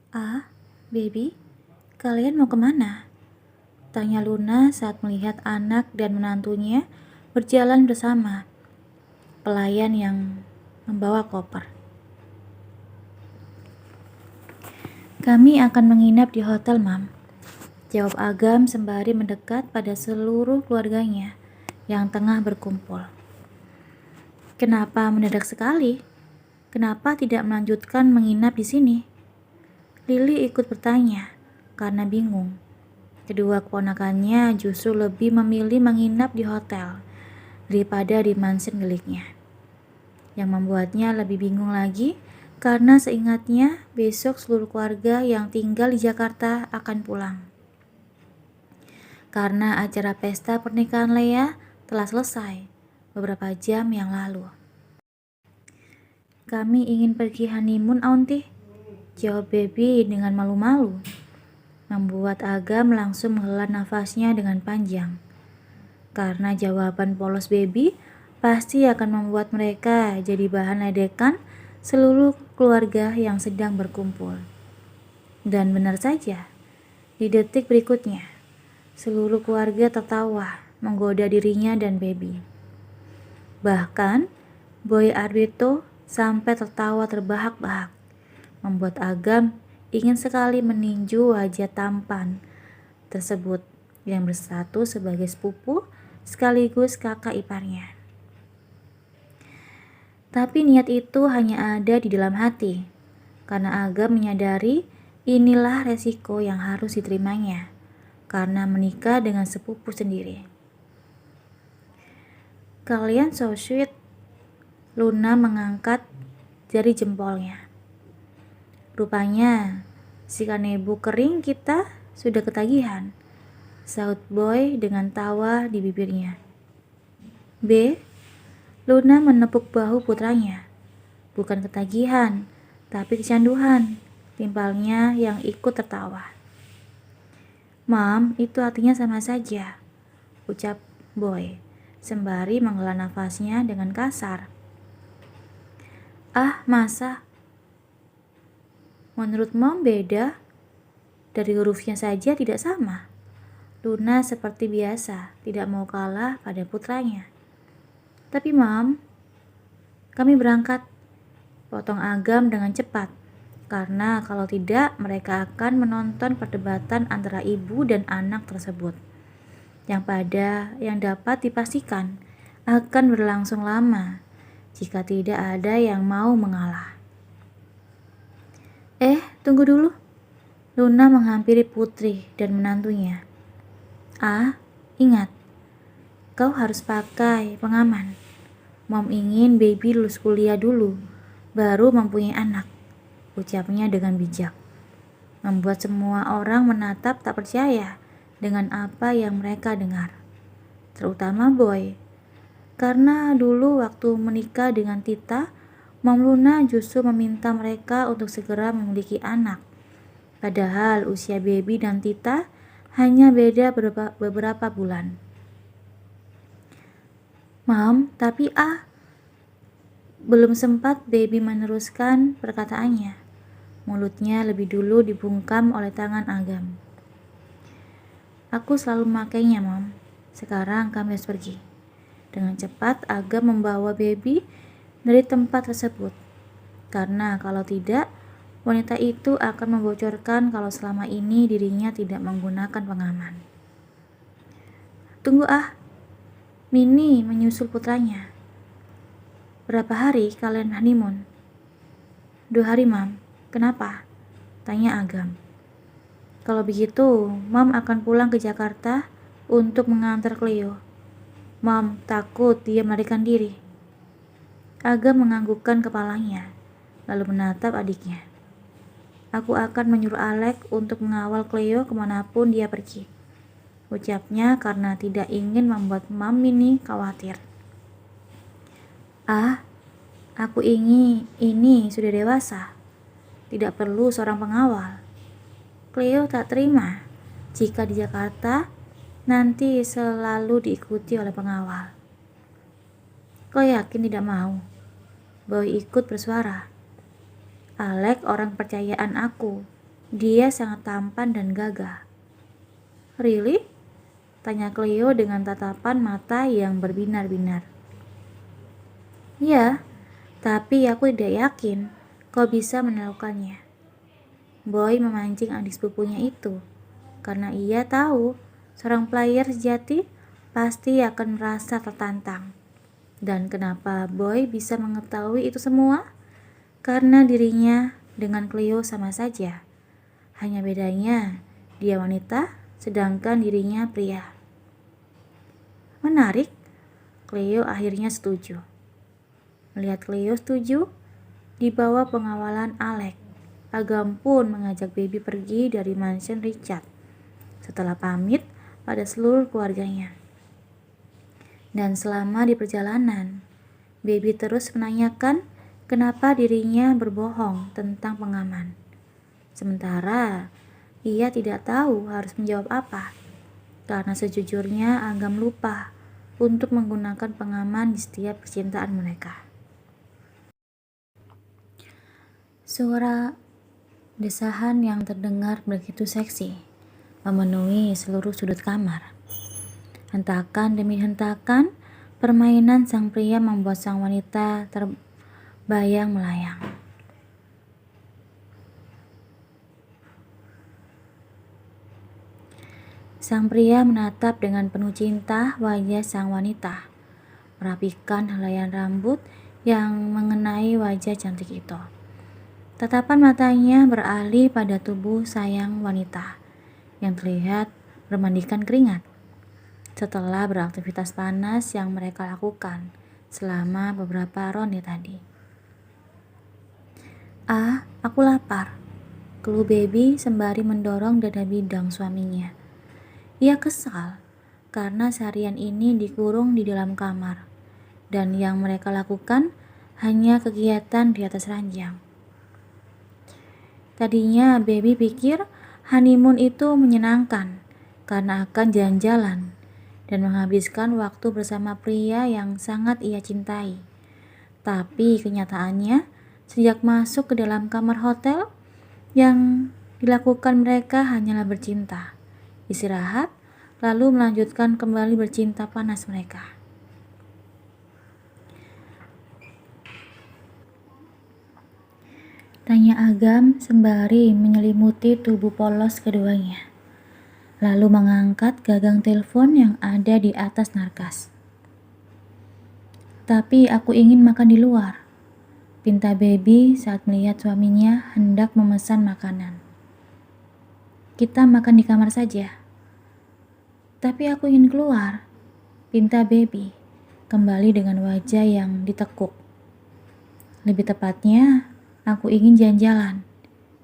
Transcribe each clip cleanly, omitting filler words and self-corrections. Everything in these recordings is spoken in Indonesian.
Ah, baby, kalian mau kemana? Tanya Luna saat melihat anak dan menantunya berjalan bersama pelayan yang membawa koper. Kami akan menginap di hotel, Mam. Jawab Agam sembari mendekat pada seluruh keluarganya yang tengah berkumpul. Kenapa mendadak sekali? Kenapa tidak melanjutkan menginap di sini? Lili ikut bertanya karena bingung. Kedua keponakannya justru lebih memilih menginap di hotel daripada di mansion miliknya. Yang membuatnya lebih bingung lagi karena seingatnya besok seluruh keluarga yang tinggal di Jakarta akan pulang. Karena acara pesta pernikahan Lea telah selesai beberapa jam yang lalu. Kami ingin pergi honeymoon, Auntie, jawab Baby dengan malu-malu. Membuat Agam langsung menghela nafasnya dengan panjang. Karena jawaban polos Baby pasti akan membuat mereka jadi bahan ledekan seluruh keluarga yang sedang berkumpul. Dan benar saja, di detik berikutnya, seluruh keluarga tertawa menggoda dirinya dan Baby. Bahkan, Boy Arbito sampai tertawa terbahak-bahak, membuat Agam ingin sekali meninju wajah tampan tersebut yang bersatu sebagai sepupu sekaligus kakak iparnya. Tapi niat itu hanya ada di dalam hati, karena Agam menyadari inilah resiko yang harus diterimanya, karena menikah dengan sepupu sendiri. Kalian so sweet, Luna mengangkat jari jempolnya. Rupanya, si kanebo kering kita sudah ketagihan, sahut Boy dengan tawa di bibirnya. B, Luna menepuk bahu putranya. Bukan ketagihan, tapi kecanduan, timpalnya yang ikut tertawa. Mam, itu artinya sama saja, ucap Boy, sembari menghela nafasnya dengan kasar. Ah, masa? Menurut Mom beda, dari hurufnya saja tidak sama. Luna seperti biasa tidak mau kalah pada putranya. Tapi Mom, kami berangkat, potong Agam dengan cepat. Karena kalau tidak mereka akan menonton perdebatan antara ibu dan anak tersebut. Yang dapat dipastikan akan berlangsung lama jika tidak ada yang mau mengalah. Tunggu dulu. Luna menghampiri putri dan menantunya. Ah, ingat, kau harus pakai pengaman. Mom ingin Baby lulus kuliah dulu, baru mempunyai anak, ucapnya dengan bijak. Membuat semua orang menatap tak percaya dengan apa yang mereka dengar. Terutama Boy. Karena dulu waktu menikah dengan Tita, Mom Luna justru meminta mereka untuk segera memiliki anak. Padahal usia Baby dan Tita hanya beda beberapa bulan. Mom, tapi belum sempat Baby meneruskan perkataannya. Mulutnya lebih dulu dibungkam oleh tangan Agam. Aku selalu memakainya, Mom. Sekarang kami harus pergi. Dengan cepat Agam membawa Baby dari tempat tersebut. Karena kalau tidak, wanita itu akan membocorkan kalau selama ini dirinya tidak menggunakan pengaman. Tunggu Mini menyusul putranya. Berapa hari kalian honeymoon? 2 hari, Mam. Kenapa? Tanya Agam. Kalau begitu, Mam akan pulang ke Jakarta untuk mengantar Cleo. Mam takut dia melarikan diri. Agam menganggukkan kepalanya, lalu menatap adiknya. Aku akan menyuruh Alex untuk mengawal Cleo kemanapun dia pergi, ucapnya karena tidak ingin membuat Mam Mini khawatir. Aku ini sudah dewasa, tidak perlu seorang pengawal. Cleo tak terima jika di Jakarta nanti selalu diikuti oleh pengawal. Kau yakin tidak mau? Boy ikut bersuara. Alex orang kepercayaan aku. Dia sangat tampan dan gagah. "Really?" tanya Cleo dengan tatapan mata yang berbinar-binar. "Ya, tapi aku tidak yakin kau bisa menemukannya." Boy memancing adik sepupunya itu, karena ia tahu seorang player sejati pasti akan merasa tertantang. Dan kenapa Boy bisa mengetahui itu semua? Karena dirinya dengan Cleo sama saja. Hanya bedanya, dia wanita, sedangkan dirinya pria. Menarik, Cleo akhirnya setuju. Melihat Cleo setuju, di bawah pengawalan Alex, Agam pun mengajak Baby pergi dari mansion Richard. Setelah pamit pada seluruh keluarganya. Dan selama di perjalanan, Baby terus menanyakan kenapa dirinya berbohong tentang pengaman. Sementara ia tidak tahu harus menjawab apa, karena sejujurnya Agam lupa untuk menggunakan pengaman di setiap percintaan mereka. Suara desahan yang terdengar begitu seksi memenuhi seluruh sudut kamar. Hentakan demi hentakan, permainan sang pria membuat sang wanita terbayang melayang. Sang pria menatap dengan penuh cinta wajah sang wanita, merapikan helaian rambut yang mengenai wajah cantik itu. Tatapan matanya beralih pada tubuh sayang wanita yang terlihat bermandikan keringat setelah beraktivitas panas yang mereka lakukan selama beberapa ronde tadi. "Ah, aku lapar," keluh Baby sembari mendorong dada bidang suaminya. Ia kesal karena seharian ini dikurung di dalam kamar, dan yang mereka lakukan hanya kegiatan di atas ranjang. Tadinya Baby pikir honeymoon itu menyenangkan karena akan jalan-jalan dan menghabiskan waktu bersama pria yang sangat ia cintai. Tapi kenyataannya, sejak masuk ke dalam kamar hotel, yang dilakukan mereka hanyalah bercinta, istirahat, lalu melanjutkan kembali bercinta panas mereka. Tanya Agam sembari menyelimuti tubuh polos keduanya, lalu mengangkat gagang telepon yang ada di atas narkas. "Tapi aku ingin makan di luar," pinta Baby saat melihat suaminya hendak memesan makanan. "Kita makan di kamar saja." "Tapi aku ingin keluar," pinta Baby, kembali dengan wajah yang ditekuk. "Lebih tepatnya, aku ingin jalan-jalan,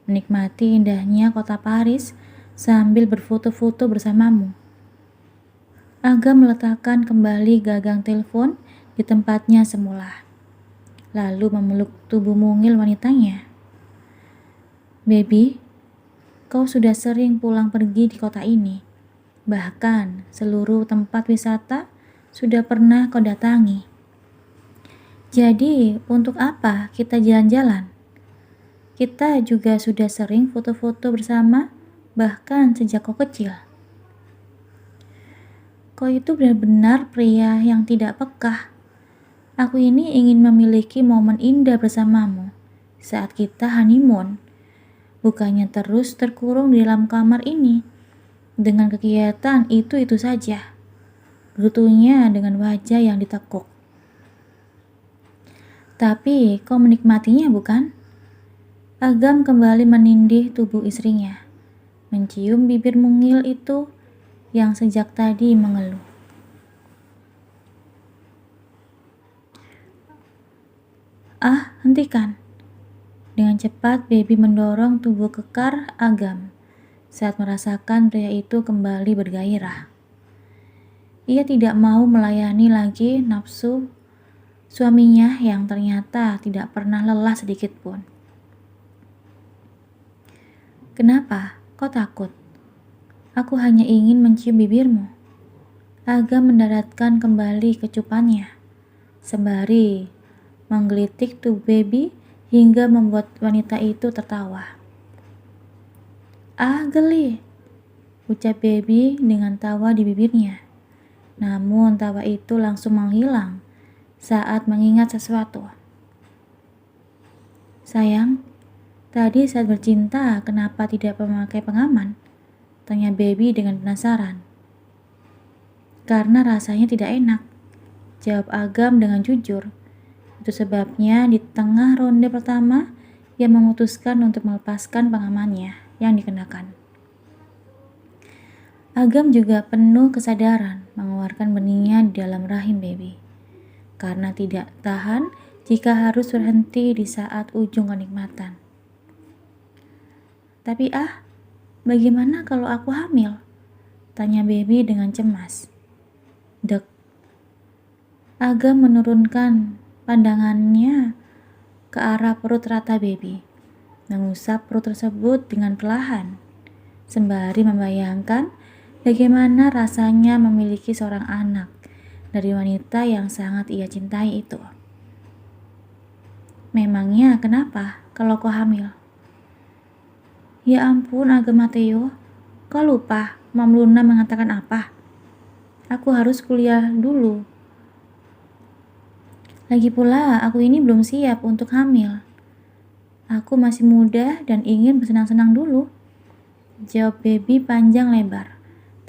menikmati indahnya kota Paris sambil berfoto-foto bersamamu." Agam meletakkan kembali gagang telepon di tempatnya semula, lalu memeluk tubuh mungil wanitanya. "Baby, kau sudah sering pulang pergi di kota ini. Bahkan seluruh tempat wisata sudah pernah kau datangi. Jadi untuk apa kita jalan-jalan? Kita juga sudah sering foto-foto bersama, bahkan sejak kau kecil. Kau itu benar-benar pria yang tidak peka. Aku ini ingin memiliki momen indah bersamamu saat kita honeymoon, bukannya terus terkurung di dalam kamar ini dengan kegiatan itu-itu saja," gerutunya dengan wajah yang ditekuk. "Tapi kau menikmatinya, bukan?" Agam kembali menindih tubuh istrinya, mencium bibir mungil itu yang sejak tadi mengeluh. "Ah, hentikan." Dengan cepat Baby mendorong tubuh kekar Agam saat merasakan pria itu kembali bergairah. Ia tidak mau melayani lagi nafsu suaminya yang ternyata tidak pernah lelah sedikit pun. "Kenapa? Kau takut?" "Aku hanya ingin mencium bibirmu." Agam mendaratkan kembali kecupannya, sembari menggelitik tubuh Baby hingga membuat wanita itu tertawa. Ah, geli, ucap Baby dengan tawa di bibirnya. Namun tawa itu langsung menghilang saat mengingat sesuatu. Sayang, tadi saat bercinta kenapa tidak memakai pengaman? Tanya Baby dengan penasaran. Karena rasanya tidak enak, jawab Agam dengan jujur. Itu sebabnya di tengah ronde pertama, ia memutuskan untuk melepaskan pengamannya yang dikenakan. Agam juga penuh kesadaran mengeluarkan benihnya di dalam rahim Baby. Karena tidak tahan jika harus berhenti di saat ujung kenikmatan. Tapi bagaimana kalau aku hamil? Tanya Baby dengan cemas. Dek. Agam menurunkan pandangannya ke arah perut rata Baby, mengusap perut tersebut dengan perlahan, sembari membayangkan bagaimana rasanya memiliki seorang anak dari wanita yang sangat ia cintai itu. Memangnya kenapa kalau kau hamil? Ya ampun Agam Mateo, kau lupa Mam Luna mengatakan apa? Aku harus kuliah dulu. Lagi pula aku ini belum siap untuk hamil. Aku masih muda dan ingin bersenang-senang dulu. Jawab Baby panjang lebar,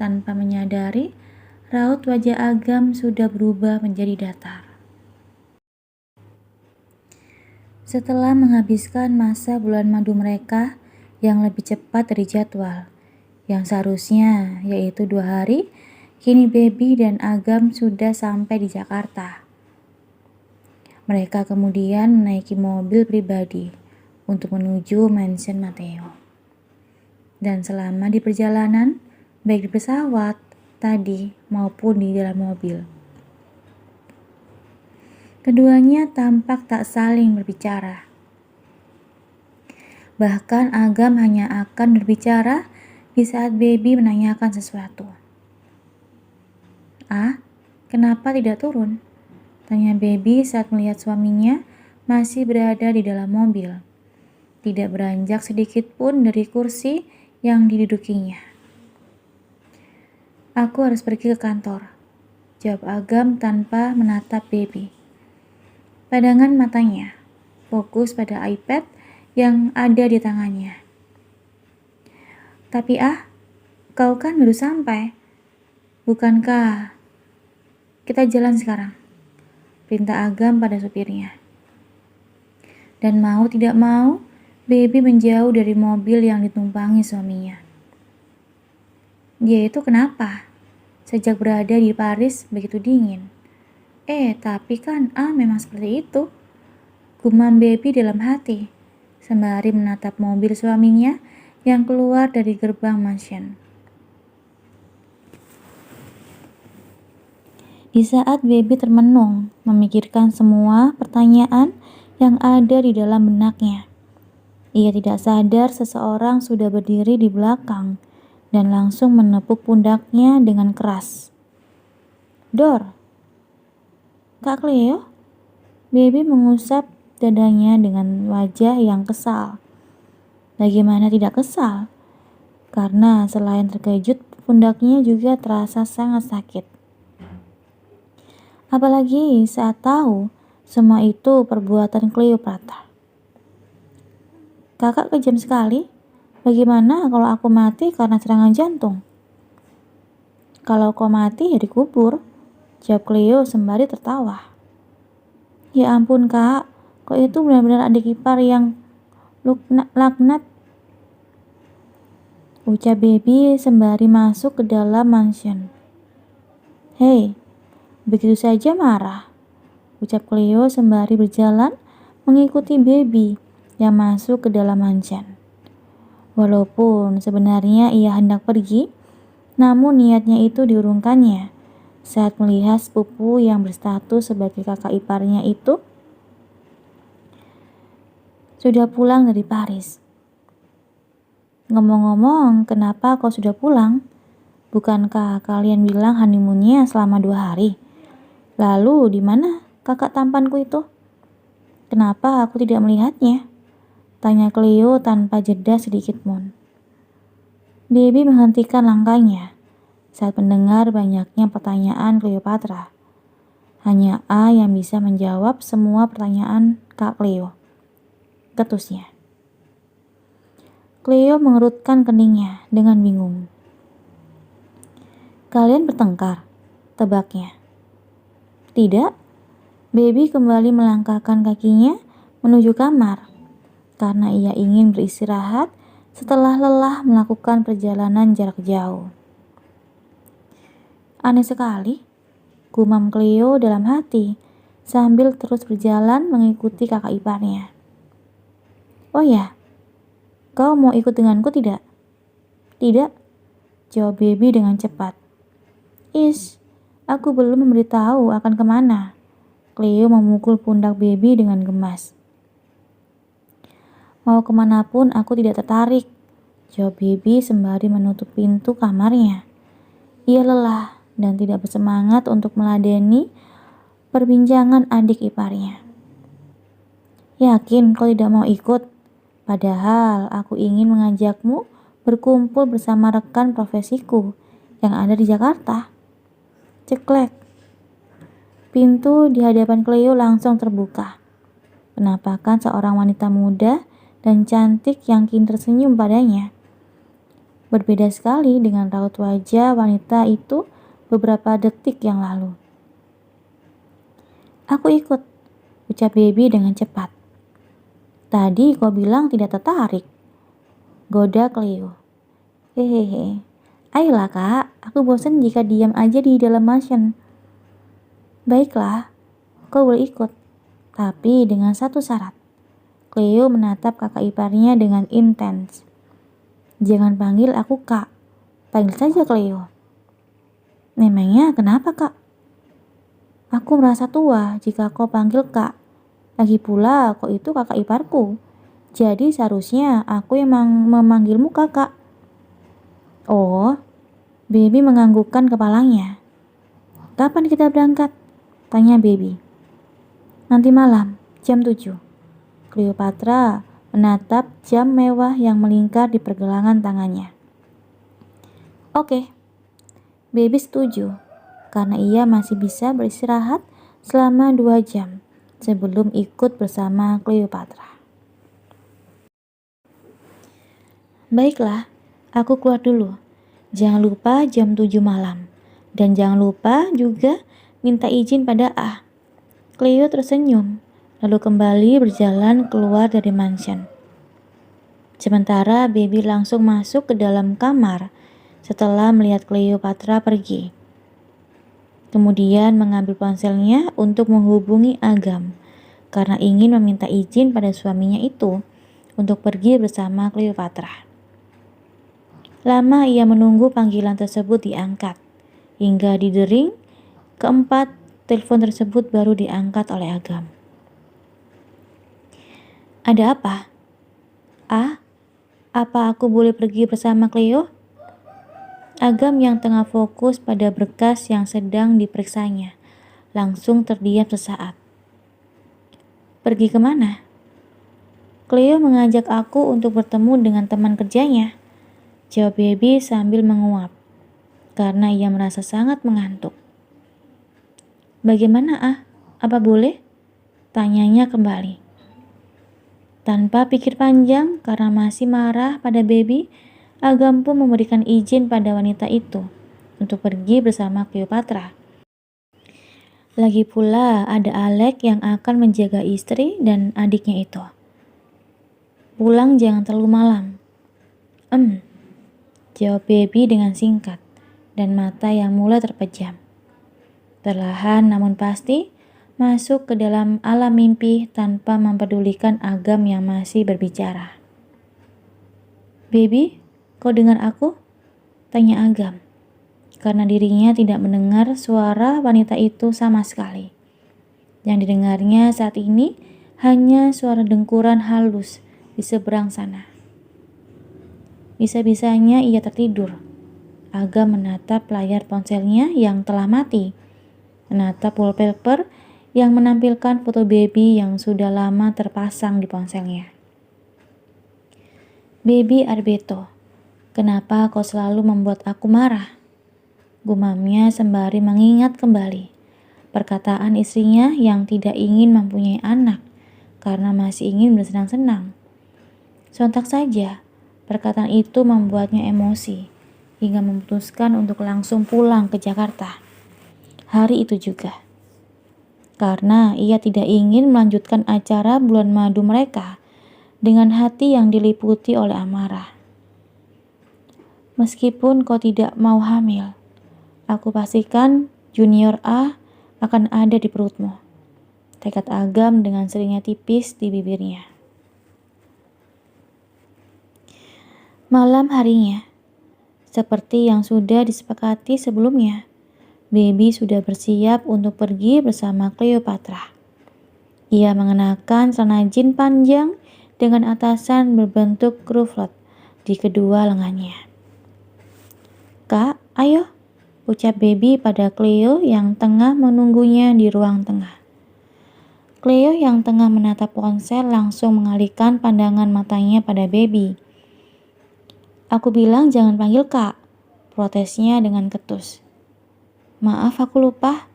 tanpa menyadari raut wajah Agam sudah berubah menjadi datar. Setelah menghabiskan masa bulan madu mereka yang lebih cepat dari jadwal, yang seharusnya yaitu 2 hari, kini Baby dan Agam sudah sampai di Jakarta. Mereka kemudian menaiki mobil pribadi untuk menuju mansion Mateo. Dan selama di perjalanan, baik di pesawat tadi maupun di dalam mobil, keduanya tampak tak saling berbicara. Bahkan Agam hanya akan berbicara di saat Baby menanyakan sesuatu. Kenapa tidak turun? Tanya Baby saat melihat suaminya masih berada di dalam mobil. Tidak beranjak sedikit pun dari kursi yang didudukinya. Aku harus pergi ke kantor, jawab Agam tanpa menatap Baby. Pandangan matanya fokus pada iPad yang ada di tangannya. Tapi kau kan baru sampai. Bukankah kita jalan sekarang? Perintah Agam pada supirnya. Dan mau tidak mau, Baby menjauh dari mobil yang ditumpangi suaminya. Dia itu kenapa? Sejak berada di Paris begitu dingin. Tapi kan memang seperti itu. Gumam Baby dalam hati, sembari menatap mobil suaminya yang keluar dari gerbang mansion. Di saat Baby termenung, memikirkan semua pertanyaan yang ada di dalam benaknya, ia tidak sadar seseorang sudah berdiri di belakang dan langsung menepuk pundaknya dengan keras. Dor, Kak Cleo? Baby mengusap dadanya dengan wajah yang kesal. Bagaimana tidak kesal? Karena selain terkejut, pundaknya juga terasa sangat sakit. Apalagi saat tahu semua itu perbuatan Cleopatra. Kakak kejam sekali. Bagaimana kalau aku mati karena serangan jantung? Kalau kau mati ya dikubur, jawab Cleo sembari tertawa. Ya ampun kak, kau itu benar-benar adik ipar yang laknat, ucap Baby sembari masuk ke dalam mansion. Hei, begitu saja marah, ucap Cleo sembari berjalan mengikuti Baby yang masuk ke dalam mansion. Walaupun sebenarnya ia hendak pergi, namun niatnya itu diurungkannya saat melihat sepupu yang berstatus sebagai kakak iparnya itu sudah pulang dari Paris. Ngomong-ngomong, kenapa kau sudah pulang? Bukankah kalian bilang honeymoonnya selama 2 hari? Lalu di mana kakak tampanku itu? Kenapa aku tidak melihatnya? Tanya Cleo tanpa jeda sedikit pun. Baby menghentikan langkahnya saat mendengar banyaknya pertanyaan Cleopatra. Hanya A yang bisa menjawab semua pertanyaan Kak Cleo. Ketusnya. Cleo mengerutkan keningnya dengan bingung. Kalian bertengkar, tebaknya. Tidak, Baby kembali melangkahkan kakinya menuju kamar karena ia ingin beristirahat setelah lelah melakukan perjalanan jarak jauh. Aneh sekali, gumam Cleo dalam hati sambil terus berjalan mengikuti kakak iparnya. Oh ya, kau mau ikut denganku tidak? Tidak, jawab Baby dengan cepat. Aku belum memberitahu akan kemana. Cleo memukul pundak Baby dengan gemas. Mau kemanapun aku tidak tertarik, jawab Baby sembari menutup pintu kamarnya. Ia lelah dan tidak bersemangat untuk meladeni perbincangan adik iparnya. Yakin kau tidak mau ikut? Padahal aku ingin mengajakmu berkumpul bersama rekan profesiku yang ada di Jakarta. Ceklek. Pintu di hadapan Cleo langsung terbuka. Penampakan seorang wanita muda dan cantik yang kini tersenyum padanya. Berbeda sekali dengan raut wajah wanita itu beberapa detik yang lalu. Aku ikut, ucap Baby dengan cepat. Tadi kau bilang tidak tertarik, goda Cleo. Hehehe, ayolah kak, aku bosan jika diam aja di dalam mansion. Baiklah, kau boleh ikut, tapi dengan satu syarat. Cleo menatap kakak iparnya dengan intens. Jangan panggil aku kak, panggil saja Cleo. Memangnya kenapa kak? Aku merasa tua jika kau panggil kak. Lagi pula kau itu kakak iparku. Jadi seharusnya aku yang memanggilmu kakak. Oh, Baby menganggukkan kepalanya. Kapan kita berangkat? Tanya Baby. Nanti malam, jam 7. Cleopatra menatap jam mewah yang melingkar di pergelangan tangannya. Oke, Baby setuju, karena ia masih bisa beristirahat selama 2 jam sebelum ikut bersama Cleopatra. Baiklah, aku keluar dulu. Jangan lupa jam 7 malam. Dan jangan lupa juga minta izin pada A. Cleo tersenyum, lalu kembali berjalan keluar dari mansion. Sementara Baby langsung masuk ke dalam kamar setelah melihat Cleopatra pergi. Kemudian mengambil ponselnya untuk menghubungi Agam karena ingin meminta izin pada suaminya itu untuk pergi bersama Cleopatra. Lama ia menunggu panggilan tersebut diangkat, hingga di dering keempat telepon tersebut baru diangkat oleh Agam. Ada apa? Apa aku boleh pergi bersama Cleo? Agam yang tengah fokus pada berkas yang sedang diperiksanya, langsung terdiam sesaat. Pergi kemana? Cleo mengajak aku untuk bertemu dengan teman kerjanya, jawab Baby sambil menguap, karena ia merasa sangat mengantuk. Bagaimana Apa boleh? Tanyanya kembali. Tanpa pikir panjang karena masih marah pada Baby, Agam pun memberikan izin pada wanita itu untuk pergi bersama Cleopatra. Lagi pula ada Alec yang akan menjaga istri dan adiknya itu. Pulang jangan terlalu malam. Jawab Baby dengan singkat dan mata yang mulai terpejam. Perlahan namun pasti masuk ke dalam alam mimpi tanpa mempedulikan Agam yang masih berbicara. Baby, kau dengar aku? Tanya Agam, karena dirinya tidak mendengar suara wanita itu sama sekali. Yang didengarnya saat ini hanya suara dengkuran halus di seberang sana. Bisa-bisanya ia tertidur. Agam menatap layar ponselnya yang telah mati, menatap wallpaper yang menampilkan foto Baby yang sudah lama terpasang di ponselnya. Baby Arbeto, Kenapa kau selalu membuat aku marah? Gumamnya sembari mengingat kembali perkataan istrinya yang tidak ingin mempunyai anak karena masih ingin bersenang-senang. Sontak saja, perkataan itu membuatnya emosi hingga memutuskan untuk langsung pulang ke Jakarta. Hari itu juga, karena ia tidak ingin melanjutkan acara bulan madu mereka dengan hati yang diliputi oleh amarah. Meskipun kau tidak mau hamil, aku pastikan Junior A akan ada di perutmu. Tekad Agam dengan seringnya tipis di bibirnya. Malam harinya, seperti yang sudah disepakati sebelumnya, Baby sudah bersiap untuk pergi bersama Cleopatra. Ia mengenakan celana jeans panjang dengan atasan berbentuk rufflet di kedua lengannya. "Kak, ayo," ucap Baby pada Cleo yang tengah menunggunya di ruang tengah. Cleo yang tengah menatap ponsel langsung mengalihkan pandangan matanya pada Baby. "Aku bilang jangan panggil Kak," protesnya dengan ketus. "Maaf, aku lupa,"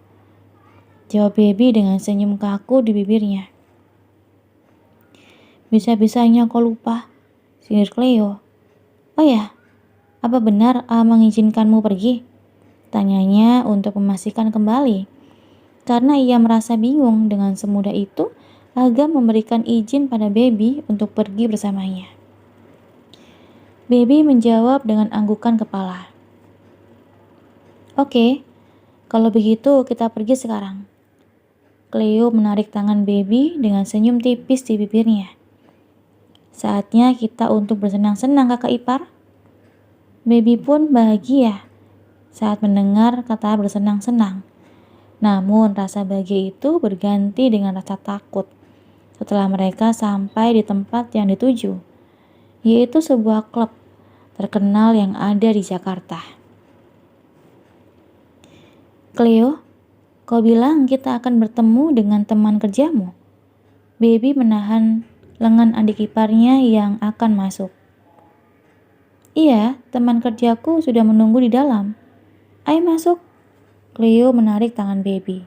jawab Baby dengan senyum kaku di bibirnya. "Bisa-bisanya kau lupa," sindir Cleo. "Oh ya, apa benar A mengizinkanmu pergi?" tanyanya untuk memastikan kembali. Karena ia merasa bingung dengan semudah itu Agam memberikan izin pada Baby untuk pergi bersamanya. Baby menjawab dengan anggukan kepala. "Oke, kalau begitu kita pergi sekarang." Cleo menarik tangan Baby dengan senyum tipis di bibirnya. "Saatnya kita untuk bersenang-senang, kakak ipar." Baby pun bahagia saat mendengar kata bersenang-senang. Namun rasa bahagia itu berganti dengan rasa takut setelah mereka sampai di tempat yang dituju, yaitu sebuah klub terkenal yang ada di Jakarta. "Cleo, kau bilang kita akan bertemu dengan teman kerjamu." Baby menahan lengan adik iparnya yang akan masuk. "Iya, teman kerjaku sudah menunggu di dalam. Ayo masuk." Cleo menarik tangan Baby.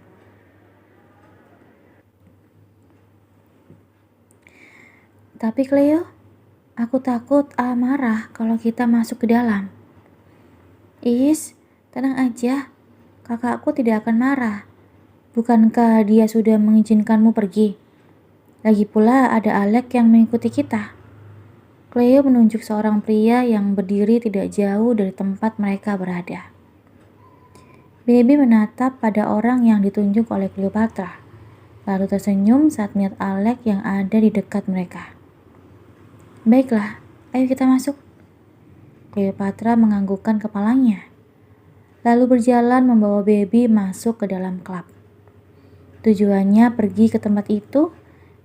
"Tapi Cleo, aku takut A marah kalau kita masuk ke dalam." "Is, tenang aja. Kakakku tidak akan marah. Bukankah dia sudah mengizinkanmu pergi? Lagi pula ada Alec yang mengikuti kita." Cleo menunjuk seorang pria yang berdiri tidak jauh dari tempat mereka berada. Baby menatap pada orang yang ditunjuk oleh Cleopatra, lalu tersenyum saat melihat Alec yang ada di dekat mereka. "Baiklah, ayo kita masuk." Cleopatra menganggukkan kepalanya, lalu berjalan membawa Baby masuk ke dalam klub. Tujuannya pergi ke tempat itu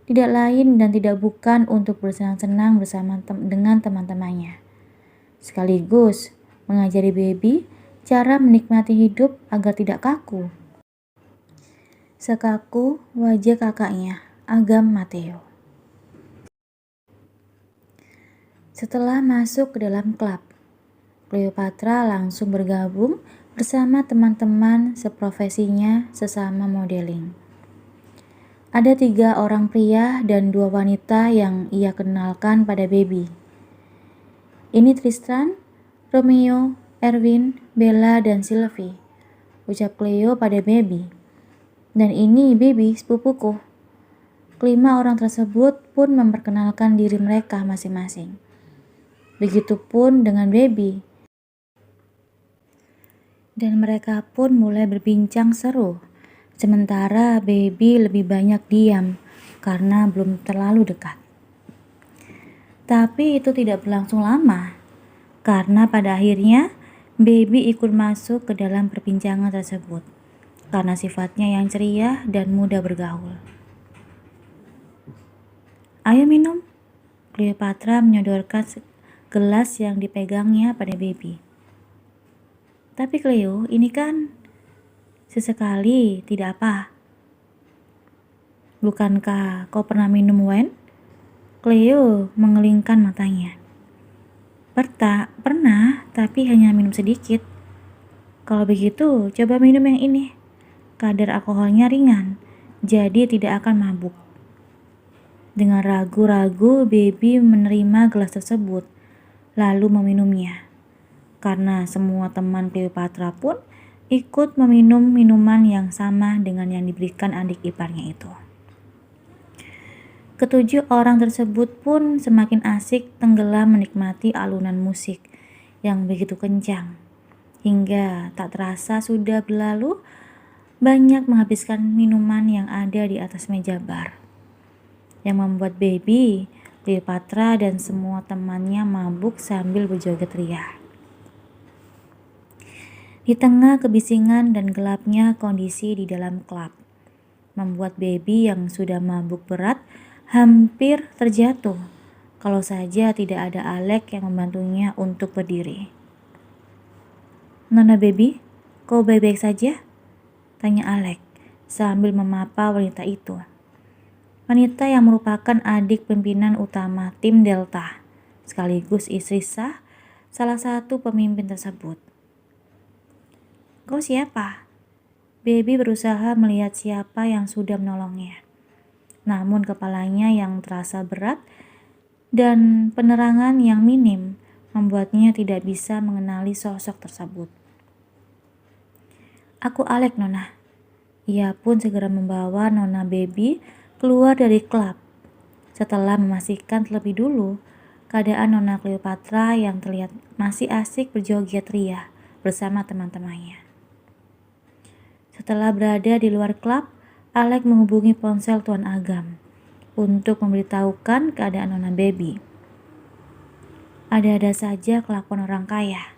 tidak lain dan tidak bukan untuk bersenang-senang bersama dengan teman-temannya, sekaligus mengajari Baby cara menikmati hidup agar tidak kaku. Sekaku wajah kakaknya, Agam Mateo. Setelah masuk ke dalam klub, Cleopatra langsung bergabung bersama teman-teman seprofesinya sesama modeling. Ada 3 orang pria dan 2 wanita yang ia kenalkan pada Baby. "Ini Tristan, Romeo, Erwin, Bella, dan Sylvie," ucap Cleo pada Baby. "Dan ini Baby, sepupuku." Kelima orang tersebut pun memperkenalkan diri mereka masing-masing. Begitupun dengan Baby. Dan mereka pun mulai berbincang seru. Sementara Baby lebih banyak diam karena belum terlalu dekat. Tapi itu tidak berlangsung lama, karena pada akhirnya Baby ikut masuk ke dalam perbincangan tersebut karena sifatnya yang ceria dan mudah bergaul. "Ayo minum." Cleopatra menyodorkan gelas yang dipegangnya pada Baby. "Tapi Cleo, ini kan..." "Sesekali tidak apa. Bukankah kau pernah minum wine?" Cleo mengelingkan matanya. Pernah, tapi hanya minum sedikit. Kalau begitu, coba minum yang ini. Kadar alkoholnya ringan, jadi tidak akan mabuk. Dengan ragu-ragu, Baby menerima gelas tersebut, lalu meminumnya. Karena semua teman Cleopatra pun ikut meminum minuman yang sama dengan yang diberikan adik iparnya itu. Ketujuh orang tersebut pun semakin asik tenggelam menikmati alunan musik yang begitu kencang. Hingga tak terasa sudah berlalu banyak menghabiskan minuman yang ada di atas meja bar. Yang membuat Baby, Cleopatra dan semua temannya mabuk sambil berjoget ria. Di tengah kebisingan dan gelapnya kondisi di dalam klub, membuat Baby yang sudah mabuk berat hampir terjatuh kalau saja tidak ada Alex yang membantunya untuk berdiri. "Nona Baby, kau baik-baik saja?" tanya Alex sambil memapa wanita itu. Wanita yang merupakan adik pimpinan utama tim Delta, sekaligus istri sah salah satu pemimpin tersebut. "Kau siapa?" Baby berusaha melihat siapa yang sudah menolongnya. Namun kepalanya yang terasa berat dan penerangan yang minim membuatnya tidak bisa mengenali sosok tersebut. "Aku Alex, Nona." Ia pun segera membawa Nona Baby keluar dari klub setelah memastikan terlebih dulu keadaan Nona Cleopatra yang terlihat masih asik berjoget ria bersama teman-temannya. Setelah berada di luar klub, Alex menghubungi ponsel Tuan Agam untuk memberitahukan keadaan Nona Baby. Ada-ada saja kelakuan orang kaya.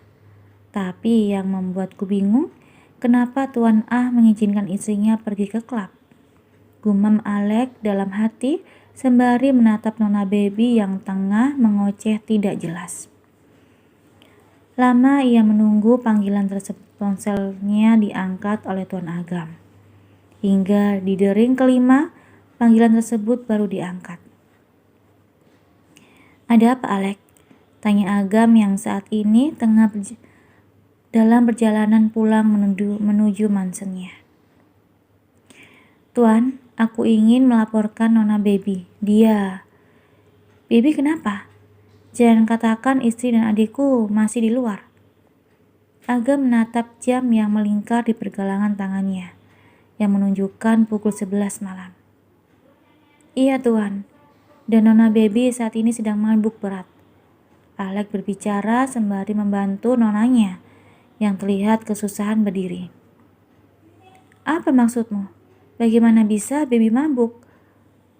Tapi yang membuatku bingung, kenapa Tuan A mengizinkan istrinya pergi ke klub? Gumam Alex dalam hati sembari menatap Nona Baby yang tengah mengoceh tidak jelas. Lama ia menunggu panggilan tersebut, ponselnya diangkat oleh Tuan Agam. Hingga di dering kelima, panggilan tersebut baru diangkat. "Ada apa, Alex?" tanya Agam yang saat ini tengah dalam perjalanan pulang menuju mansennya. "Tuan, aku ingin melaporkan Nona Baby. Dia..." "Baby kenapa? Jangan katakan istri dan adikku masih di luar." Agam menatap jam yang melingkar di pergelangan tangannya, yang menunjukkan pukul 11 malam. "Iya, Tuan. Dan Nona Baby saat ini sedang mabuk berat." Alex berbicara sembari membantu nonanya yang terlihat kesusahan berdiri. "Apa maksudmu? Bagaimana bisa Baby mabuk?"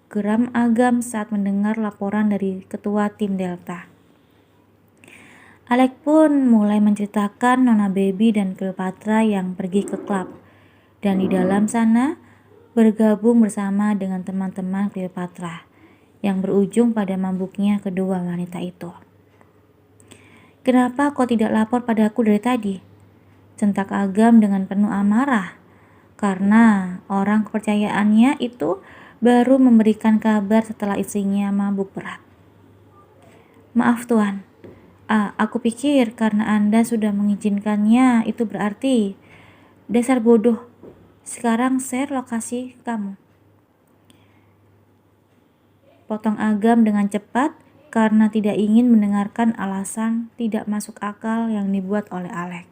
geram Agam saat mendengar laporan dari ketua tim Delta. Alex pun mulai menceritakan Nona Baby dan Cleopatra yang pergi ke klub dan di dalam sana bergabung bersama dengan teman-teman Cleopatra yang berujung pada mabuknya kedua wanita itu. "Kenapa kau tidak lapor padaku dari tadi?" Sentak Agam dengan penuh amarah karena orang kepercayaannya itu baru memberikan kabar setelah istrinya mabuk berat. "Maaf, Tuan. Aku pikir karena Anda sudah mengizinkannya itu berarti..." "Dasar bodoh. Sekarang share lokasi kamu," potong Agam dengan cepat karena tidak ingin mendengarkan alasan tidak masuk akal yang dibuat oleh Alex.